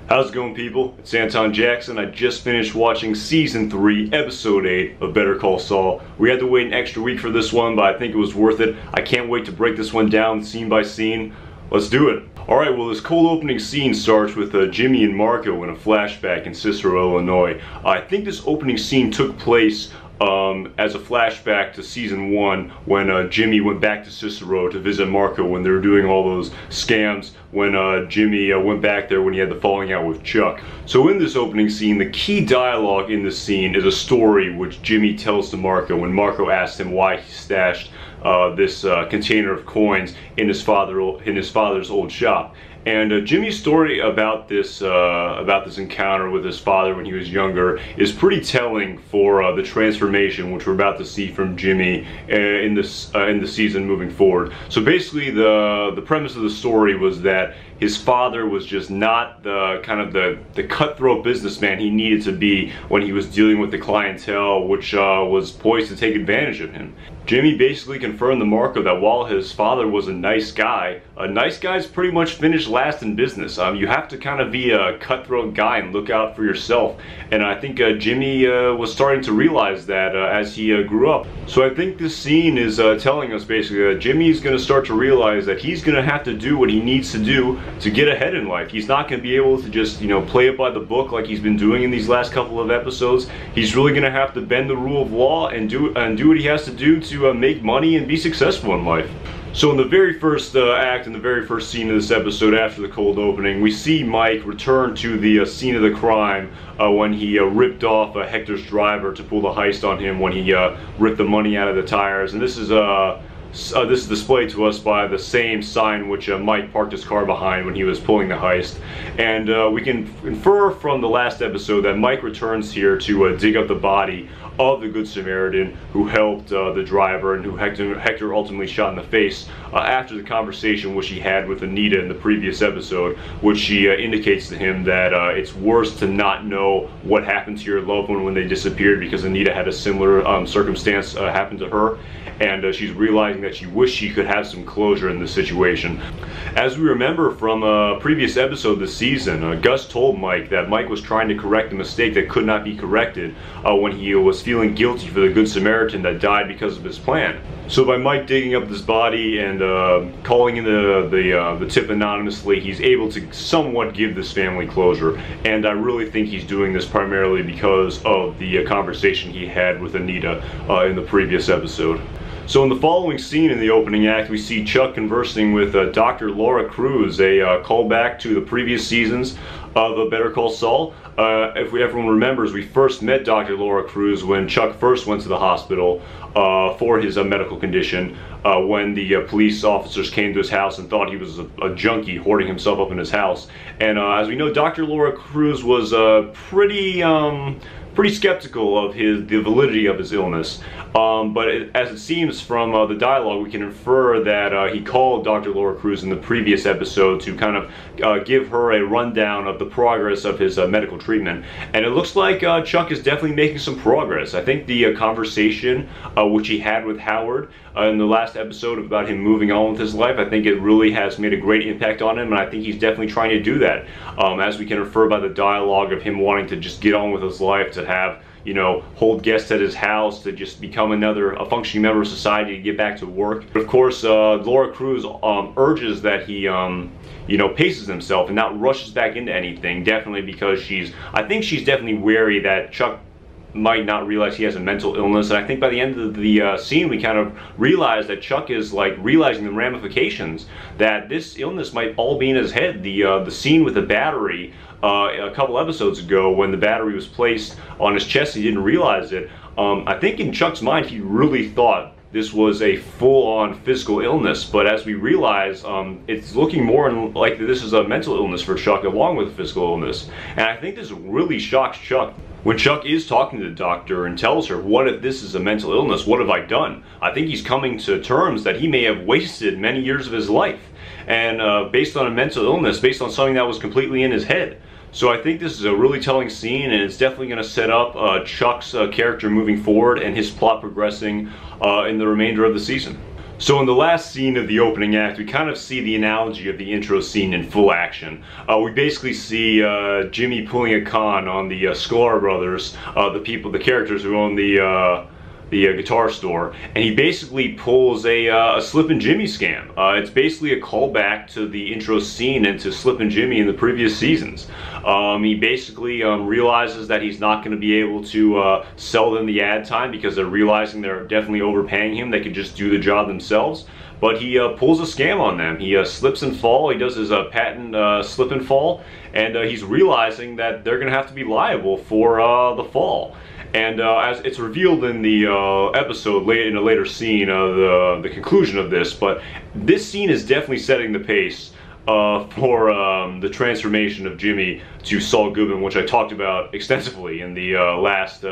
How's it going, people? It's Anton Jackson. I just finished watching Season 3, Episode 8 of Better Call Saul. We had to wait an extra week for this one, but I think it was worth it. I can't wait to break this one down scene by scene. Let's do it. Alright, well, this cold opening scene starts with Jimmy and Marco in a flashback in Cicero, Illinois. I think this opening scene took place as a flashback to Season 1 when Jimmy went back to Cicero to visit Marco when they were doing all those scams, when Jimmy went back there when he had the falling out with Chuck. So in this opening scene, the key dialogue in this scene is a story which Jimmy tells to Marco when Marco asks him why he stashed this container of coins in his father's old shop. And Jimmy's story about this encounter with his father when he was younger is pretty telling for the transformation which we're about to see from Jimmy in the season moving forward. So basically, the premise of the story was that his father was just not the cutthroat businessman he needed to be when he was dealing with the clientele which was poised to take advantage of him. Jimmy basically confirmed to Marco that while his father was a nice guys pretty much finish last in business. You have to kind of be a cutthroat guy and look out for yourself. And I think Jimmy was starting to realize that as he grew up. So I think this scene is telling us basically that Jimmy's going to start to realize that he's going to have to do what he needs to do to get ahead in life. He's not going to be able to just, play it by the book like he's been doing in these last couple of episodes. He's really going to have to bend the rule of law and do what he has to do to make money and be successful in life. So in the very first act, in the very first scene of this episode after the cold opening, we see Mike return to the scene of the crime when he ripped off Hector's driver to pull the heist on him when he ripped the money out of the tires. And this is displayed to us by the same sign which Mike parked his car behind when he was pulling the heist. And we can infer from the last episode that Mike returns here to dig up the body of the Good Samaritan who helped the driver and who Hector ultimately shot in the face after the conversation which he had with Anita in the previous episode, which she indicates to him that it's worse to not know what happened to your loved one when they disappeared, because Anita had a similar circumstance happen to her, and she's realizing that she wished she could have some closure in this situation. As we remember from a previous episode this season, Gus told Mike that Mike was trying to correct a mistake that could not be corrected when he was feeling guilty for the Good Samaritan that died because of his plan. So by Mike digging up this body and calling in the tip anonymously, he's able to somewhat give this family closure. And I really think he's doing this primarily because of the conversation he had with Anita in the previous episode. So in the following scene in the opening act, we see Chuck conversing with Dr. Laura Cruz, a callback to the previous seasons of Better Call Saul. If everyone remembers, we first met Dr. Laura Cruz when Chuck first went to the hospital for his medical condition, when the police officers came to his house and thought he was a junkie hoarding himself up in his house. And as we know, Dr. Laura Cruz was pretty skeptical of the validity of his illness. But as it seems from the dialogue, we can infer that he called Dr. Laura Cruz in the previous episode to kind of give her a rundown of the progress of his medical treatment. And it looks like Chuck is definitely making some progress. I think the conversation which he had with Howard in the last episode about him moving on with his life, I think it really has made a great impact on him, and I think he's definitely trying to do that. As we can infer by the dialogue of him wanting to just get on with his life, to have, hold guests at his house, to just become a functioning member of society, to get back to work. But of course, Laura Cruz urges that he, paces himself and not rushes back into anything, definitely because I think she's definitely wary that Chuck might not realize he has a mental illness. And I think by the end of the scene, we kind of realize that Chuck is realizing the ramifications, that this illness might all be in his head. The scene with the battery a couple episodes ago, when the battery was placed on his chest, he didn't realize it. I think in Chuck's mind, he really thought this was a full-on physical illness, but as we realize, it's looking more like this is a mental illness for Chuck along with a physical illness. And I think this really shocks Chuck. When Chuck is talking to the doctor and tells her, what if this is a mental illness, what have I done? I think he's coming to terms that he may have wasted many years of his life, and based on a mental illness, based on something that was completely in his head. So I think this is a really telling scene, and it's definitely going to set up Chuck's character moving forward and his plot progressing in the remainder of the season. So in the last scene of the opening act, we kind of see the analogy of the intro scene in full action. We basically see Jimmy pulling a con on the Sklar brothers, the characters who own the guitar store, and he basically pulls a Slippin' Jimmy scam. It's basically a callback to the intro scene and to Slippin' Jimmy in the previous seasons. He basically realizes that he's not going to be able to sell them the ad time because they're realizing they're definitely overpaying him. They could just do the job themselves. But he pulls a scam on them. He slips and fall. He does his patent slip and fall, and he's realizing that they're going to have to be liable for the fall. And as it's revealed in the episode, in a later scene, the conclusion of this, but this scene is definitely setting the pace for the transformation of Jimmy to Saul Goodman, which I talked about extensively in the last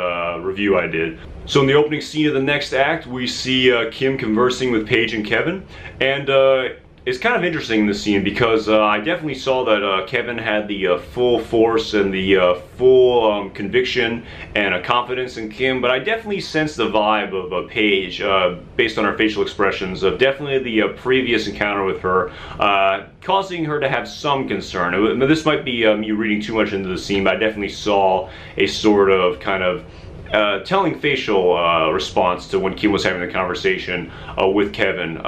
review I did. So in the opening scene of the next act, we see Kim conversing with Paige and Kevin, and it's kind of interesting in this scene because I definitely saw that Kevin had the full force and the full conviction and confidence in Kim, but I definitely sensed the vibe of Paige based on her facial expressions of definitely the previous encounter with her, causing her to have some concern. This might be me reading too much into the scene, but I definitely saw a sort of kind of telling facial response to when Kim was having the conversation with Kevin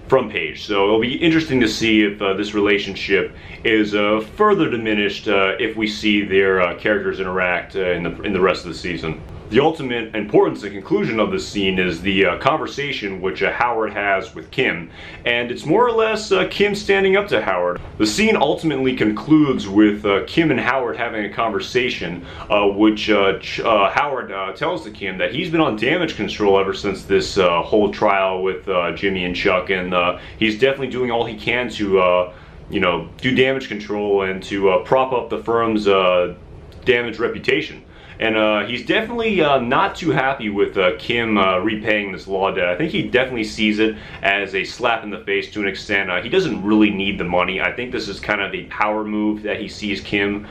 from Paige. So it'll be interesting to see if this relationship is further diminished if we see their characters interact in the rest of the season. The ultimate importance and conclusion of this scene is the conversation which Howard has with Kim, and it's more or less Kim standing up to Howard. The scene ultimately concludes with Kim and Howard having a conversation which Howard tells to Kim that he's been on damage control ever since this whole trial with Jimmy and Chuck, and he's definitely doing all he can to you know, do damage control and to prop up the firm's damaged reputation. And he's definitely not too happy with Kim repaying this law debt. I think he definitely sees it as a slap in the face to an extent. He doesn't really need the money. I think this is kind of a power move that he sees Kim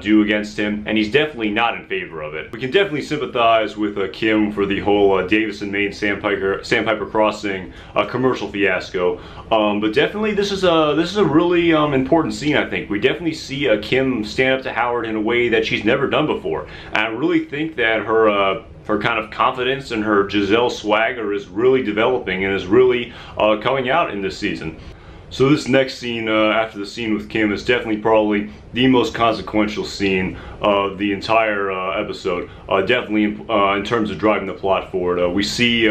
do against him, and he's definitely not in favor of it. We can definitely sympathize with Kim for the whole Davison, Maine Sandpiper Crossing commercial fiasco. But definitely this is a really important scene, I think. We definitely see Kim stand up to Howard in a way that she's never done before. And I really think that her kind of confidence and her Giselle swagger is really developing and is really coming out in this season. So this next scene, after the scene with Kim, is definitely probably the most consequential scene of the entire episode. Definitely in terms of driving the plot forward. We see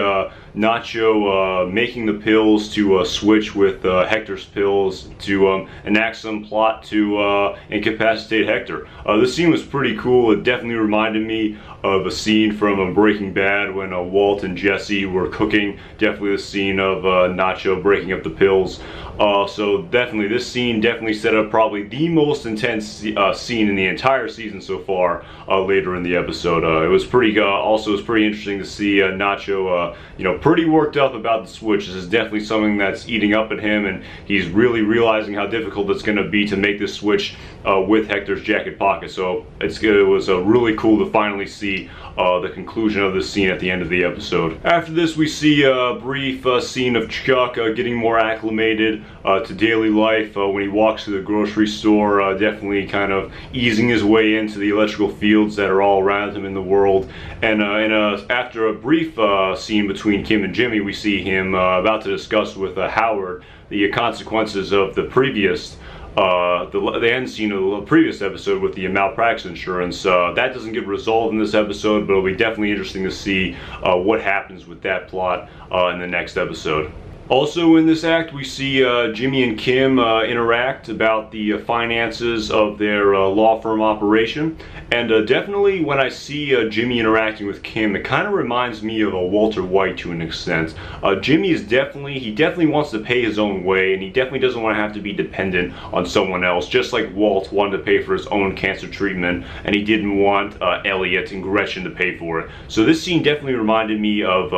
Nacho making the pills to switch with Hector's pills to enact some plot to incapacitate Hector. This scene was pretty cool. It definitely reminded me of a scene from Breaking Bad when Walt and Jesse were cooking. Definitely the scene of Nacho breaking up the pills. So definitely this scene definitely set up probably the most intense scene in the entire season so far later in the episode. It was pretty also it was pretty interesting to see Nacho you know, pretty worked up about the switch. This is definitely something that's eating up at him, and he's really realizing how difficult it's going to be to make this switch with Hector's jacket pocket. So it was really cool to finally see the conclusion of this scene at the end of the episode. After this, we see a brief scene of Chuck getting more acclimated to daily life when he walks to the grocery store, definitely kind of easing his way into the electrical fields that are all around him in the world. And after a brief scene between Kim and Jimmy, we see him about to discuss with Howard the consequences of the previous the end scene of the previous episode with the malpractice insurance. That doesn't get resolved in this episode, but it'll be definitely interesting to see what happens with that plot in the next episode. Also in this act, we see Jimmy and Kim interact about the finances of their law firm operation. And definitely when I see Jimmy interacting with Kim, it kind of reminds me of a Walter White to an extent. Jimmy is he definitely wants to pay his own way, and he definitely doesn't want to have to be dependent on someone else, just like Walt wanted to pay for his own cancer treatment, and he didn't want Elliot and Gretchen to pay for it. So this scene definitely reminded me of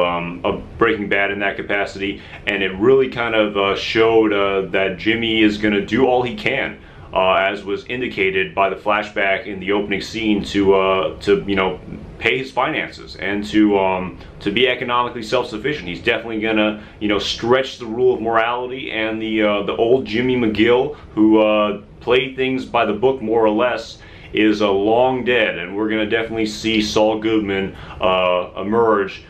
Breaking Bad in that capacity, and it really kind of showed that Jimmy is going to do all he can as was indicated by the flashback in the opening scene, to you know, pay his finances and to be economically self-sufficient. He's definitely gonna, you know, stretch the rule of morality, and the old Jimmy McGill, who played things by the book more or less, is long dead, and we're gonna definitely see Saul Goodman emerge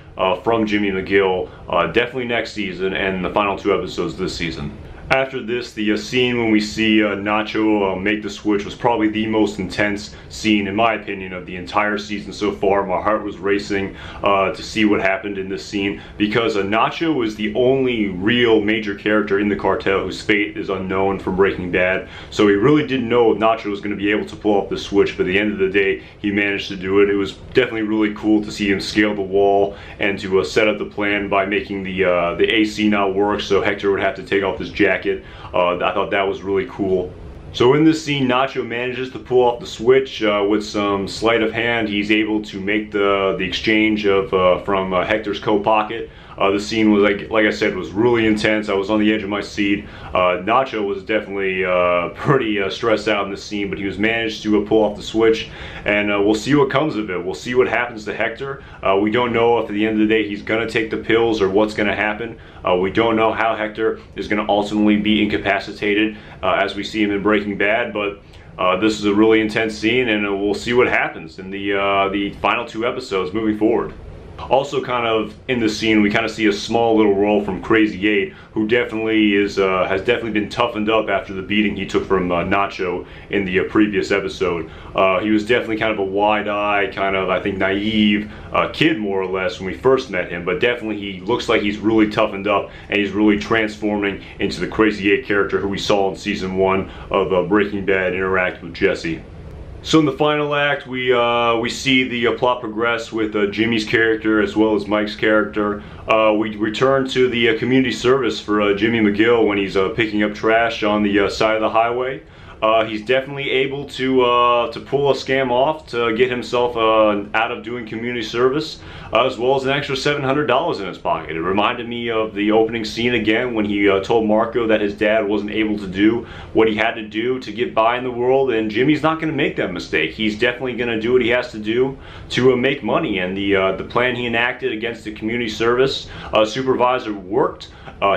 from Jimmy McGill definitely next season and the final 2 episodes this season. After this, the scene when we see Nacho make the switch was probably the most intense scene, in my opinion, of the entire season so far. My heart was racing to see what happened in this scene, because Nacho is the only real major character in the cartel whose fate is unknown from Breaking Bad. So he really didn't know if Nacho was going to be able to pull off the switch, but at the end of the day, he managed to do it. It was definitely really cool to see him scale the wall and to set up the plan by making the AC not work, so Hector would have to take off his jacket. I thought that was really cool. So in this scene, Nacho manages to pull off the switch with some sleight of hand. He's able to make the exchange of from Hector's coat pocket. The scene was, like I said, was really intense. I was on the edge of my seat. Nacho was definitely pretty stressed out in this scene, but he was managed to pull off the switch, and we'll see what comes of it. We'll see what happens to Hector. We don't know if at the end of the day he's gonna take the pills or what's gonna happen. We don't know how Hector is gonna ultimately be incapacitated as we see him in Breaking Bad, but this is a really intense scene, and we'll see what happens in the final 2 episodes moving forward. Also, kind of in this scene, we kind of see a small little role from Crazy 8, who definitely has definitely been toughened up after the beating he took from Nacho in the previous episode. He was definitely kind of a wide-eyed, kind of, I think, naive kid, more or less, when we first met him, but definitely he looks like he's really toughened up, and he's really transforming into the Crazy 8 character who we saw in season 1 of Breaking Bad interact with Jesse. So in the final act, we see the plot progress with Jimmy's character as well as Mike's character. We return to the community service for Jimmy McGill when he's picking up trash on the side of the highway. He's definitely able to pull a scam off to get himself out of doing community service, as well as an extra $700 in his pocket. It reminded me of the opening scene again when he told Marco that his dad wasn't able to do what he had to do to get by in the world, and Jimmy's not going to make that mistake. He's definitely going to do what he has to do to make money, and the plan he enacted against the community service supervisor worked.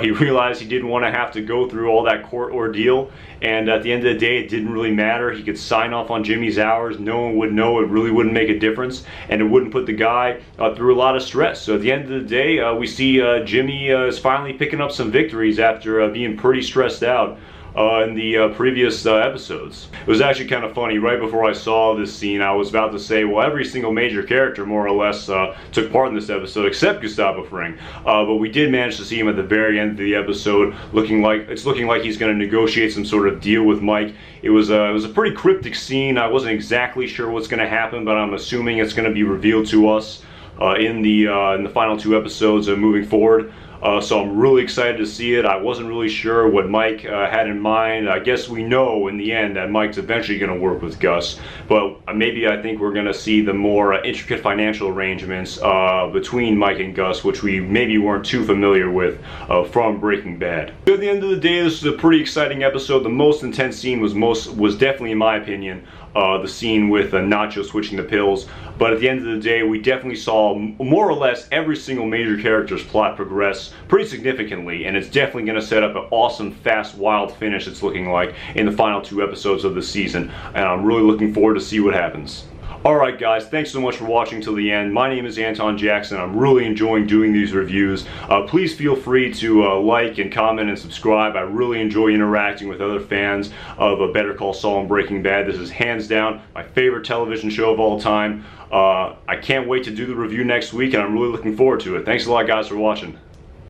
He realized he didn't want to have to go through all that court ordeal, and at the end of the day, it didn't really matter. He could sign off on Jimmy's hours. No one would know. It really wouldn't make a difference, and it wouldn't put the guy through a lot of stress. So at the end of the day, we see Jimmy is finally picking up some victories after being pretty stressed out in the previous episodes. It was actually kind of funny. Right before I saw this scene, I was about to say, well, every single major character more or less took part in this episode except Gustavo Fring, but we did manage to see him at the very end of the episode looking like he's going to negotiate some sort of deal with Mike. It was a pretty cryptic scene. I wasn't exactly sure what's going to happen, but I'm assuming it's going to be revealed to us in the final 2 episodes moving forward. So I'm really excited to see it. I wasn't really sure what Mike had in mind. I guess we know in the end that Mike's eventually going to work with Gus, but maybe I think we're going to see the more intricate financial arrangements between Mike and Gus, which we maybe weren't too familiar with from Breaking Bad. But at the end of the day, this was a pretty exciting episode. The most intense scene was definitely, in my opinion, the scene with Nacho switching the pills. But at the end of the day, we definitely saw more or less every single major character's plot progress pretty significantly, and it's definitely going to set up an awesome, fast, wild finish, it's looking like, in the final 2 episodes of the season, and I'm really looking forward to see what happens. Alright guys, thanks so much for watching till the end. My name is Anton Jackson. I'm really enjoying doing these reviews. Please feel free to like and comment and subscribe. I really enjoy interacting with other fans of Better Call Saul and Breaking Bad. This is hands down my favorite television show of all time. I can't wait to do the review next week, and I'm really looking forward to it. Thanks a lot guys for watching.